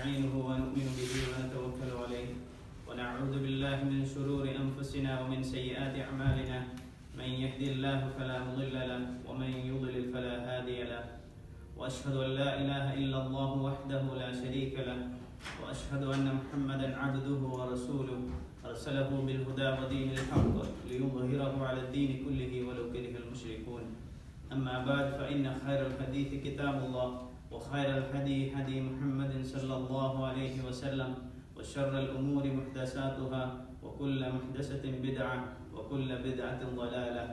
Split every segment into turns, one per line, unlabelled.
ونستعينه ونؤمن به ونتوكل عليه ونعوذ بالله من شرور أنفسنا ومن سيئات أعمالنا من يهدي الله فلا مضل له ومن يضلل فلا هادي له وأشهد أن لا إله إلا الله وحده لا شريك له وأشهد أن محمدا عبده ورسوله أرسله بالهدى ودين الحق ليظهره على الدين كله ولو كره المشركون أما بعد فإن خير الحديث كتاب الله وخير الهدي هدي محمد صلى الله عليه وسلم وشر الأمور محدثاتها وكل محدثة بدعة وكل بدعة ضلالة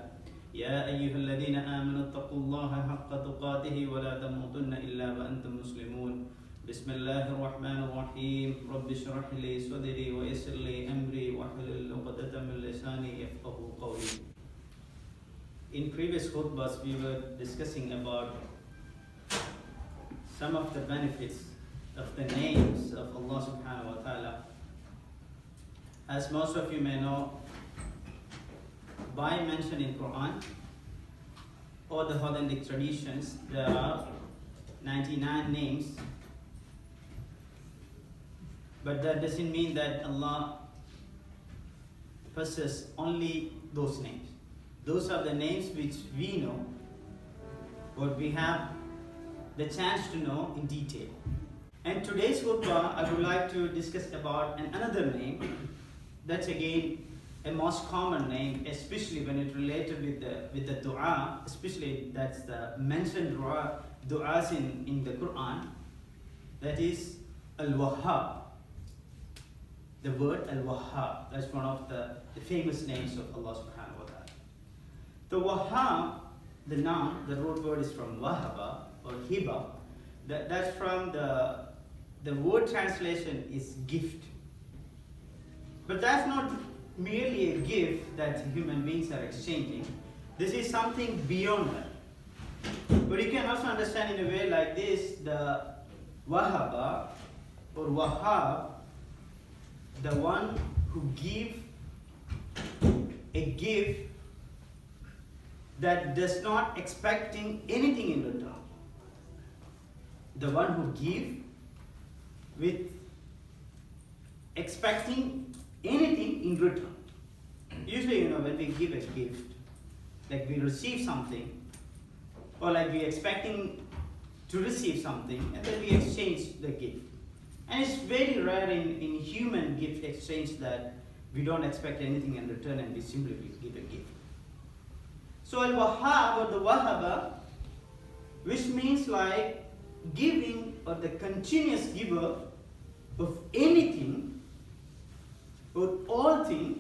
يا أيها الذين آمنوا اتقوا الله حق تقاته ولا تموتن إلا وأنتم مسلمون بسم الله الرحمن الرحيم رب اشرح لي صدري ويسر لي أمري واحلل عقدة من لساني يفقهوا قولي. In previous khutbahs we were discussing about some of the benefits of the names of Allah subhanahu wa ta'ala. As most of you may know, by mention in Quran or the authentic traditions, there are 99 names, but that doesn't mean that Allah possesses only those names. Those are the names which we know, or we have the chance to know in detail. And today's khutbah, I would like to discuss about another name that's again a most common name, especially when it related with the dua, especially that's the mentioned du'as in the Quran, that is Al-WAHHAB. The word Al-WAHHAB, that's one of the famous names of Allah subhanahu wa ta'ala. The WAHHAB, the noun, the root word is from WAHHAB or hiba. That's from the word translation is gift. But that's not merely a gift that human beings are exchanging. This is something beyond that. But you can also understand in a way like this, the Wahhaba or Wahhab, the one who gives a gift that does not expecting anything in return. The one who gives with expecting anything in return. Usually, when we give a gift, like we receive something, or like we expecting to receive something, and then we exchange the gift. And it's very rare in human gift exchange that we don't expect anything in return and we simply give a gift. So Al-Wahhab or the Wahhaba, which means like giving or the continuous giver of anything or all things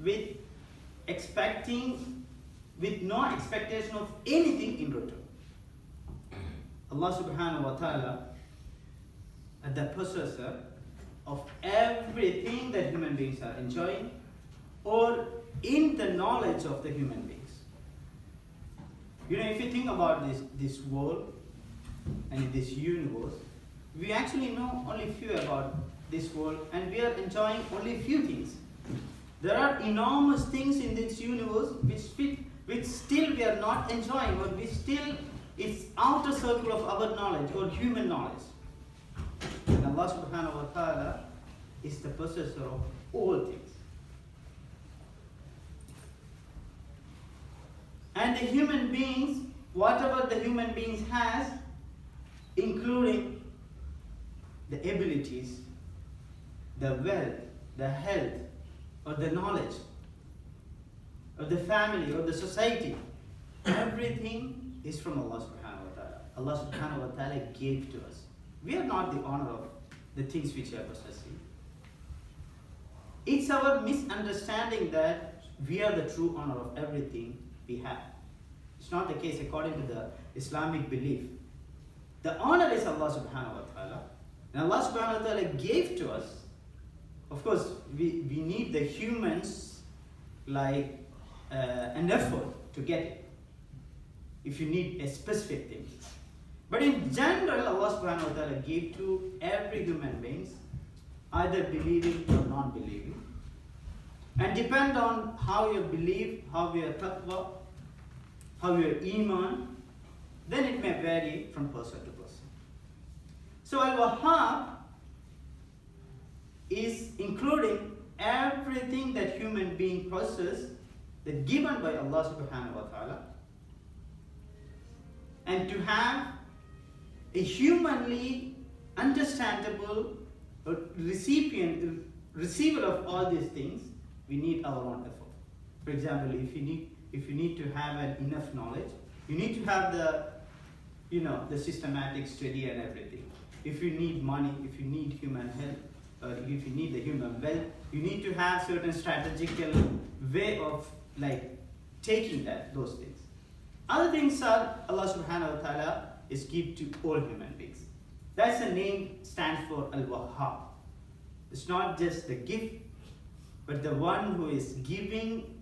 with no expectation of anything in return. Allah subhanahu wa ta'ala is the possessor of everything that human beings are enjoying or in the knowledge of the human beings. If you think about this world and this universe, we actually know only few about this world and we are enjoying only few things. There are enormous things in this universe which still we are not enjoying, or it's outer circle of our knowledge or human knowledge. And Allah subhanahu wa ta'ala is the possessor of all things. And the human beings, whatever the human beings has, including the abilities, the wealth, the health, or the knowledge, or the family, or the society, everything is from Allah subhanahu wa ta'ala. Allah subhanahu wa ta'ala gave to us. We are not the owner of the things which we are possessing. It's our misunderstanding that we are the true owner of everything we have. It's not the case according to the Islamic belief. The honor is Allah subhanahu wa ta'ala. And Allah subhanahu wa ta'ala gave to us. Of course, we need the humans like an effort to get it. If you need a specific thing. But in general, Allah subhanahu wa ta'ala gave to every human beings, either believing or non-believing. And depend on how you believe, how your taqwa, how your iman, then it may vary from person to person. So Al-Wahhab is including everything that human being possesses, that given by Allah subhanahu wa ta'ala, and to have a humanly understandable receiver of all these things, we need our own effort. For example, if you need to have enough knowledge, you need to have the systematic study and everything. If you need money, if you need human help, or if you need the human wealth, you need to have certain strategical way of taking those things. Other things are Allah subhanahu wa ta'ala is give to all human beings. That's the name stands for Al-Wahhab. It's not just the gift, but the one who is giving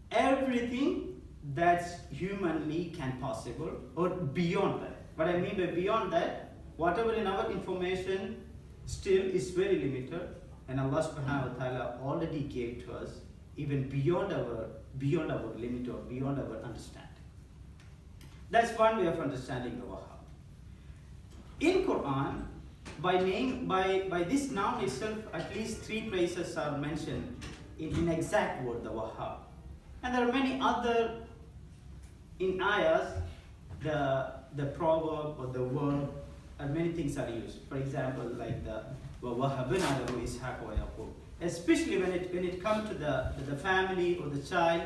everything that's humanly can possible, or beyond that. What I mean by beyond that, whatever in our information still is very limited, and Allah subhanahu wa ta'ala already gave to us even beyond our limit or beyond our understanding. That's one way of understanding the Wahhab. In Quran, by this noun itself, at least 3 places are mentioned in exact word, the Wahhab. And there are many other in ayahs, the proverb or the word, and many things are used. For example, like the WAHHAB, especially when it comes to the family or the child.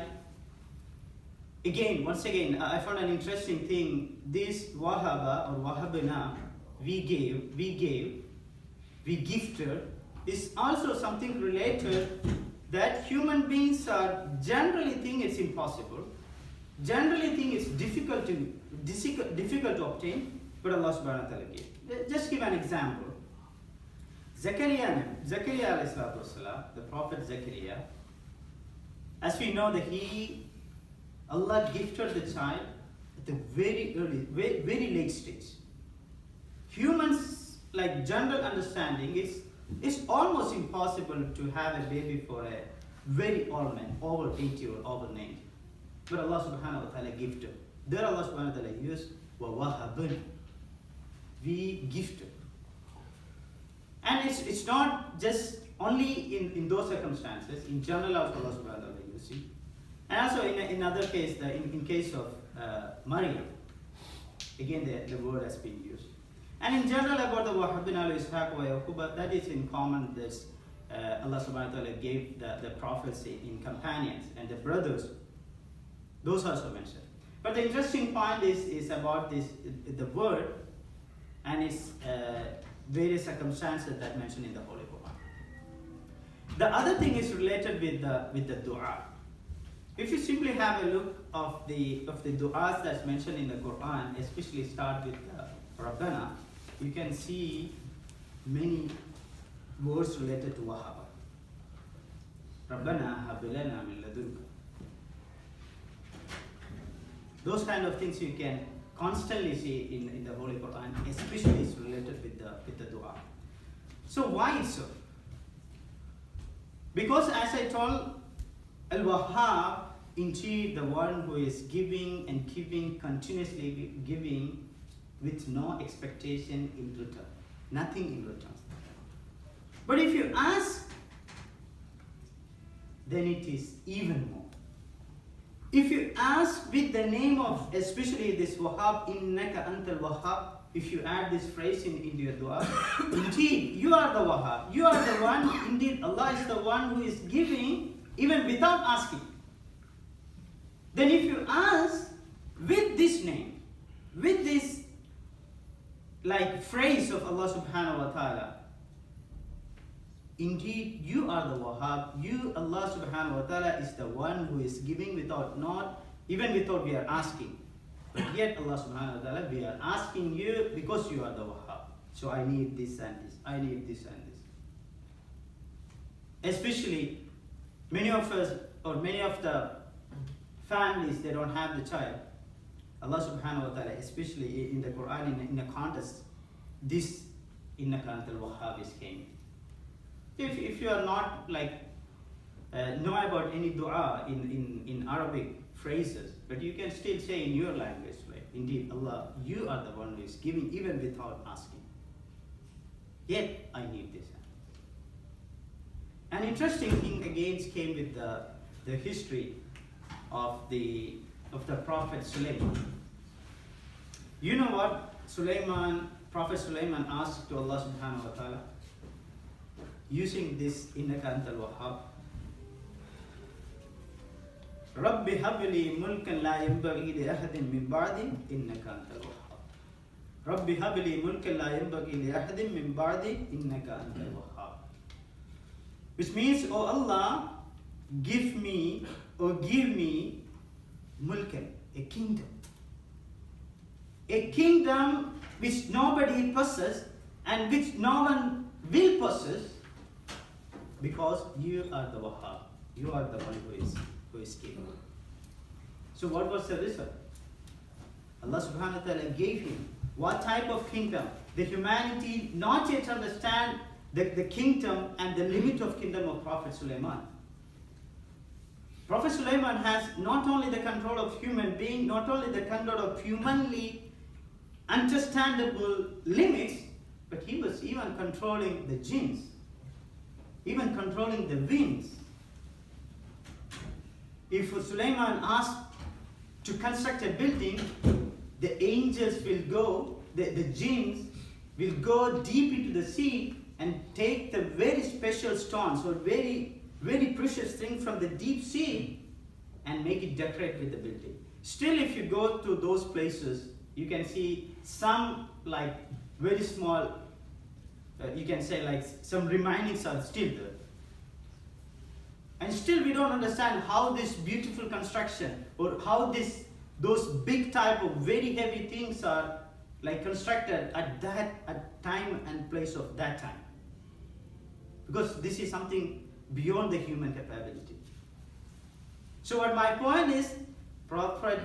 Once again, I found an interesting thing. This wahaba or wahabana, we gifted, is also something related that human beings are generally think it's impossible, generally think it's difficult to obtain, but Allah subhanahu wa ta'ala gave. Just give an example. Zakaria alayhi salatu wasalam, the Prophet Zakaria, as we know that Allah gifted the child at the very early, very late stage. Humans, general understanding, it's almost impossible to have a baby for a very old man, over 80 or over 90. But Allah subhanahu wa ta'ala gifted. There Allah subhanahu wa ta'ala used WAHHAB. We gifted. And it's not just only in those circumstances. In general, also Allah subhanahu wa ta'ala used it. And also in other case, in case of Maryam, again the word has been used. And in general about the Wahhabin al-Ishaq wa Khutuba, that is in common that Allah subhanahu wa ta'ala gave the prophets in companions and the brothers. Those also mentioned. But the interesting point is about the word and its various circumstances that mentioned in the Holy Quran. The other thing is related with the dua. If you simply have a look of the du'as that's mentioned in the Quran, especially start with Rabbana, you can see many words related to Wahhab. Rabbana hab lana min ladunka. Those kind of things you can constantly see in the Holy Quran, especially it's related with the dua. So why so? Because as I told, Al-Wahhab, indeed the one who is giving and giving, continuously giving with no expectation in return, nothing in return. But if you ask, then it is even more. If you ask with the name of, especially this Wahhab, innaka antal Wahhab, if you add this phrase into your dua, indeed you are the Wahhab, you are the one, indeed Allah is the one who is giving even without asking. Then if you ask with this name, with this phrase of Allah subhanahu wa ta'ala, indeed you are the Wahhab, you Allah subhanahu wa ta'ala is the one who is giving even without we are asking. But yet Allah subhanahu wa ta'ala, we are asking you because you are the Wahhab. So I need this and this, I need this and this. Especially many of us, or many of the families, they don't have the child. Allah subhanahu wa ta'ala, especially in the Quran, in a context, this innaka antal Wahhab is came. If you are not know about any dua in Arabic phrases, but you can still say in your language, indeed Allah, you are the one who is giving even without asking. Yet I need this. An interesting thing again came with the history of the Prophet Sulaiman. You know what Prophet Sulaiman asked to Allah subhanahu wa ta'ala? Using this innaka antal wahhab. Rabbi habli mulkan la yanbaghi li ahadin min ba'di innaka antal wahhab. Rabbi habli mulkan la yanbaghi li ahadin min ba'di innaka antal wahhab. Which means, oh Allah, give me mulkan, a kingdom. A kingdom which nobody possesses and which no one will possess, because you are the Wahhab. You are the one who is king. So what was the result? Allah subhanahu wa ta'ala gave him what type of kingdom? The humanity not yet understand the kingdom and the limit of kingdom of Prophet Sulaiman. Prophet Sulaiman has not only the control of human being, not only the control of humanly understandable limits, but he was even controlling the jinns, even controlling the winds. If Sulaiman asked to construct a building, the angels will go, the jinns will go deep into the sea and take the very special stones or very, very precious thing from the deep sea and make it decorate with the building. Still, if you go to those places, you can see some like very small, you can say like some remainings are still there. And still we don't understand how this beautiful construction or how those big type of very heavy things are like constructed at time and place of that time. Because this is something beyond the human capability. So what my point is, Prophet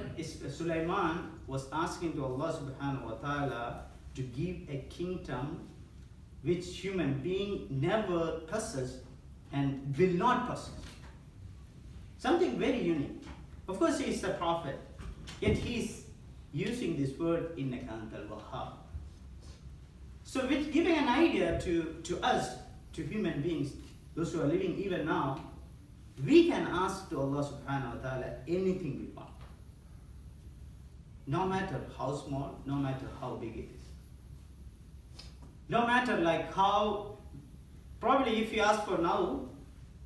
Sulaiman was asking to Allah subhanahu wa ta'ala to give a kingdom which human being never possess and will not possess. Something very unique. Of course he is a prophet, yet he is using this word innaka antal wahhab. So with giving an idea to us, to human beings, those who are living even now, we can ask to Allah subhanahu wa ta'ala anything we want. No matter how small, no matter how big it is. No matter like how, probably if you ask for now,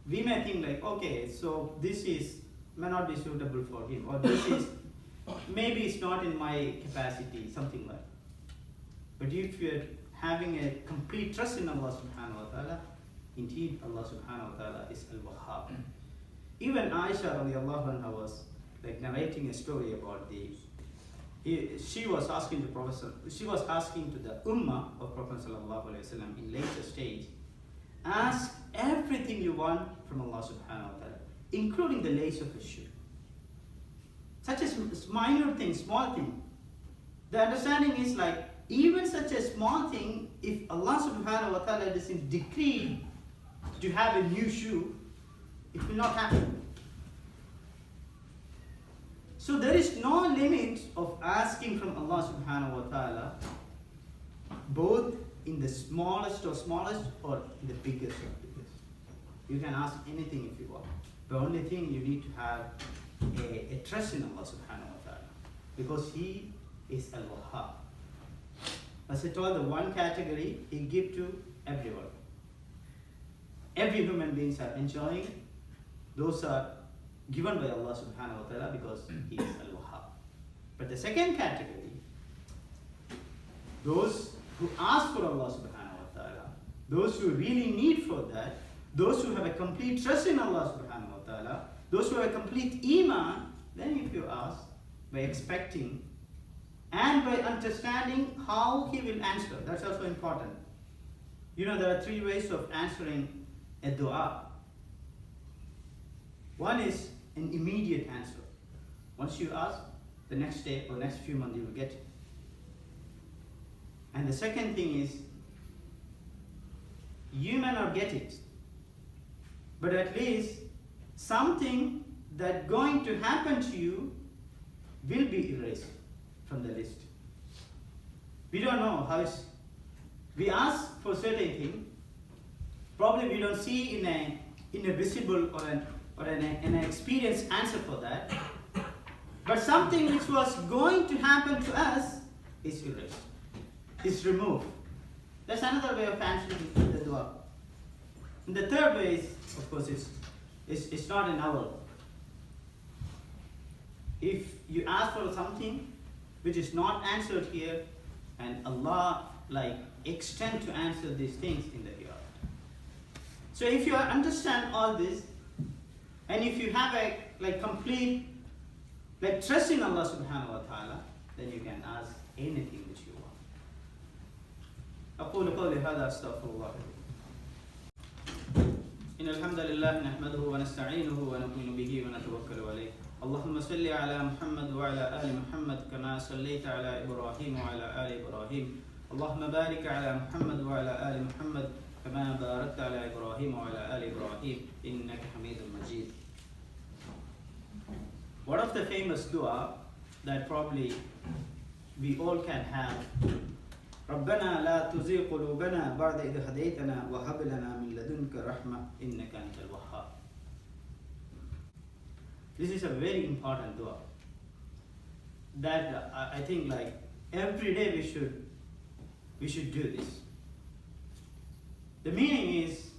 we may think like, okay, so this may not be suitable for him, or this is, maybe it's not in my capacity, something like. But if you're having a complete trust in Allah subhanahu wa ta'ala, indeed Allah subhanahu wa ta'ala is al-Wahhab. Even Aisha radiallahu anha was like narrating a story about she was asking to the Ummah of Prophet sallallahu alaihi wasallam in later stage, ask everything you want from Allah subhanahu wa ta'ala, including the lace of a shoe. Such a minor thing, small thing. The understanding is like, even such a small thing, if Allah subhanahu wa ta'ala doesn't decree to have a new shoe, it will not happen. So there is no limit of asking from Allah subhanahu wa ta'ala, both in the smallest or in the biggest of biggest. You can ask anything if you want. The only thing you need to have a trust in Allah subhanahu wa ta'ala, because He is al-Wahhab. As I told, the one category He gives to everyone. Every human beings are enjoying. Those are given by Allah subhanahu wa ta'ala because He is al-Wahhab. But the second category, those who ask for Allah subhanahu wa ta'ala, those who really need for that, those who have a complete trust in Allah subhanahu wa ta'ala, those who have a complete iman, then if you ask, by expecting and by understanding how He will answer, that's also important. You know, there are three ways of answering a dua. One is an immediate answer. Once you ask, the next day or next few months you will get it. And the second thing is, you may not get it, but at least something that going to happen to you will be erased from the list. We don't know how it's We ask for certain thing, probably we don't see in a visible or an experienced answer for that. But something which was going to happen to us is erased, is removed. That's another way of answering the dua. And the third way is, of course, it's not an our. If you ask for something which is not answered here, and Allah extend to answer these things in the hereafter. So if you understand all this, and if you have a complete trust in Allah subhanahu wa ta'ala, then you can ask anything which you want. أقول قولي هذا أستغفر الله إن الحمد لله نحمده ونستعينه ونؤمن به ونتوكل عليه اللهم صل على محمد وعلى آل محمد كما صليت على إبراهيم وعلى آل إبراهيم اللهم بارك على محمد وعلى آل محمد كما باركت على إبراهيم وعلى آل إبراهيم إنك حميد مجيد. One of the famous dua that probably we all can have, ربنا لا تزغ قلوبنا بعد إذ هديتنا وهب لنا من لدنك رحمة إنك أنت الوهاب. This is a very important dua that I think every day we should do this. The meaning is,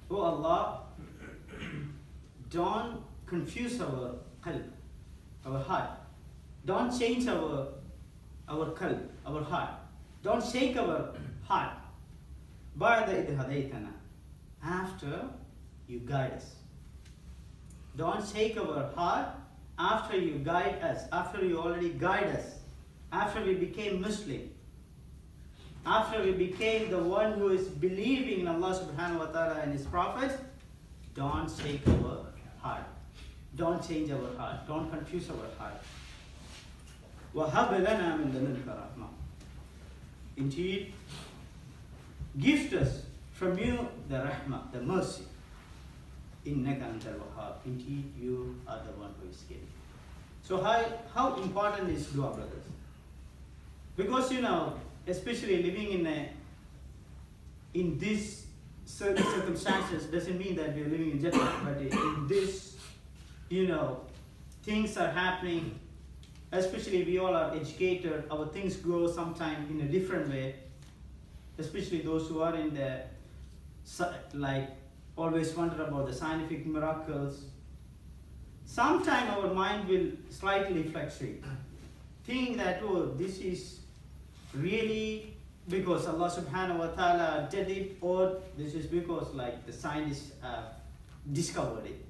oh Allah, don't confuse our qalb, our heart. Don't change our qalb, our heart. Don't shake our heart. Ba'da idh hadaytana, after you guide us. Don't shake our heart after you guide us, after you already guide us, after we became Muslim, after we became the one who is believing in Allah subhanahu wa ta'ala and His prophets. Don't shake our heart. Don't change our heart. Don't confuse our heart. وَهَبْ لَنَا مِن لَدُنْكَ رَحْمَةً. Indeed, gift us from you the rahmah, the mercy. إِنَّكَ أَنْتَ الْوَهَّابُ. Indeed, you are the one who is giving. So how important is dua, brothers? Because especially living in these certain circumstances doesn't mean that we are living in Japan, but in this, things are happening. Especially we all are educated, our things grow sometime in a different way. Especially those who are in the, always wonder about the scientific miracles. Sometime our mind will slightly fluctuate, thinking that, oh, this is really because Allah subhanahu wa ta'ala did it, or this is because the scientists have discovered it.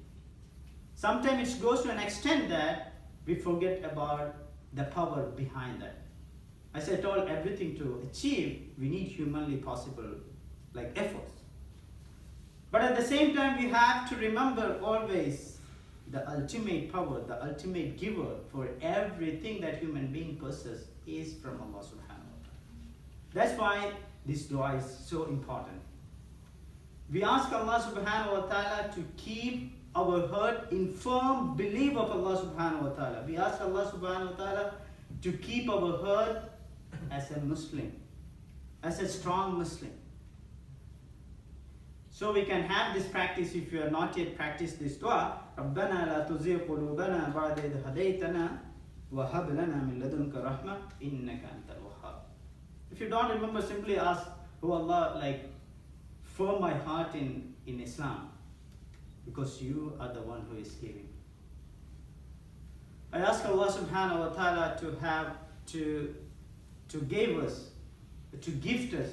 Sometimes it goes to an extent that we forget about the power behind that. As I told, everything to achieve, we need humanly possible efforts. But at the same time, we have to remember always the ultimate power, the ultimate giver for everything that human being possesses is from Allah subhanahu wa ta'ala. That's why this dua is so important. We ask Allah subhanahu wa ta'ala to keep our heart in firm belief of Allah subhanahu wa ta'ala. We ask Allah subhanahu wa ta'ala to keep our heart as a Muslim, as a strong Muslim. So we can have this practice if you have not yet practiced this dua. رَبَّنَا لَا تُزِغْ قُلُوبَنَا بَعْدَ إِذْ هَدَيْتَنَا وَهَبْ لَنَا مِن لَدُنْكَ رَحْمَةً إِنَّكَ أَنْتَ الْوَهَّابُ. If you don't remember, simply ask, oh Allah, firm my heart in Islam, because you are the one who is giving. I ask Allah subhanahu wa ta'ala to give us, to gift us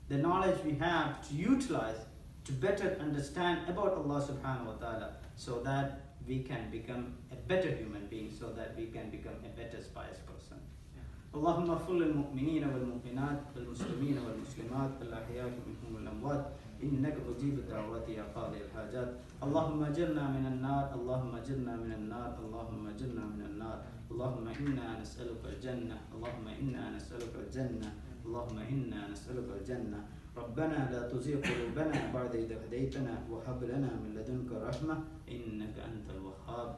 the knowledge we have to utilize to better understand about Allah subhanahu wa ta'ala, so that we can become a better human being, so that we can become a better pious person. اللهم اغفر للمؤمنين والمؤمنات والمسلمين والمسلمات الأحياء منهم والأموات إنك مجيب الدعوات يا قاضي الحاجات. اللهم أجرنا من النار، اللهم أجرنا من النار، اللهم أجرنا من النار. اللهم إنا نسألك الجنة، اللهم إنا نسألك الجنة، اللهم إنا نسألك الجنة. ربنا لا تزغ قلوبنا بعد إذ هديتنا وهب لنا من لدنك رحمة إنك أنت الوهاب.